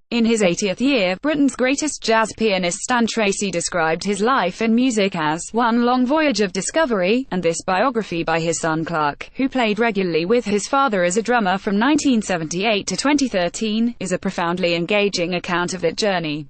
In his 80th year, Britain's greatest jazz pianist Stan Tracey described his life and music as one long voyage of discovery, and this biography by his son Clark, who played regularly with his father as a drummer from 1978 to 2013, is a profoundly engaging account of that journey.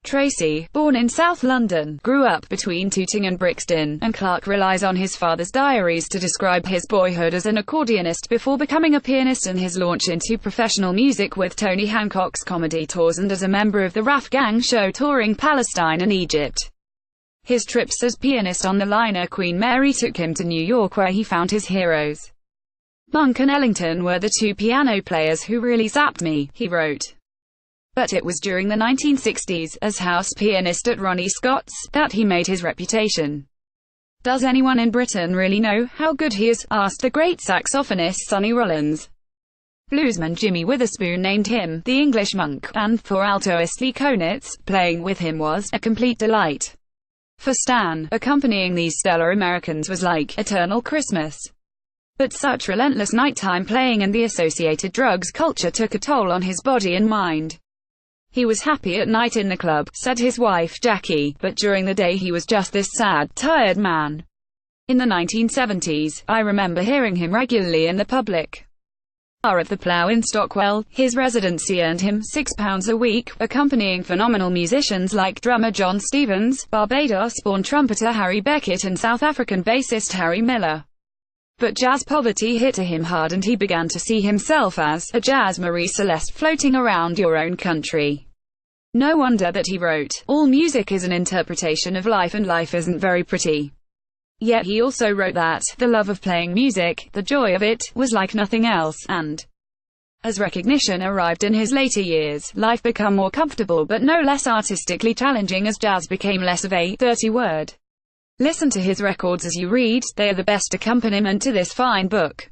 Tracey, born in South London, grew up between Tooting and Brixton, and Clark relies on his father's diaries to describe his boyhood as an accordionist before becoming a pianist and his launch into professional music with Tony Hancock's comedy tours and as a member of the Raff Gang show touring Palestine and Egypt. His trips as pianist on the liner Queen Mary took him to New York, where he found his heroes. Monk and Ellington were the two piano players who really zapped me, he wrote. But it was during the 1960s, as house pianist at Ronnie Scott's, that he made his reputation. "Does anyone in Britain really know how good he is?" asked the great saxophonist Sonny Rollins. Bluesman Jimmy Witherspoon named him the English Monk, and for altoist Lee Konitz, playing with him was a complete delight. For Stan, accompanying these stellar Americans was like eternal Christmas. But such relentless nighttime playing and the associated drugs culture took a toll on his body and mind. "He was happy at night in the club," said his wife Jackie, "but during the day he was just this sad, tired man." In the 1970s, I remember hearing him regularly in the public bar at the Plough in Stockwell. His residency earned him £6 a week, accompanying phenomenal musicians like drummer John Stevens, Barbados-born trumpeter Harry Beckett and South African bassist Harry Miller. But jazz poverty hit him hard and he began to see himself as a jazz Marie Celeste floating around your own country. No wonder that he wrote, "All music is an interpretation of life and life isn't very pretty." Yet he also wrote that the love of playing music, the joy of it, was like nothing else, and as recognition arrived in his later years, life became more comfortable but no less artistically challenging as jazz became less of a dirty word. Listen to his records as you read, they are the best accompaniment to this fine book.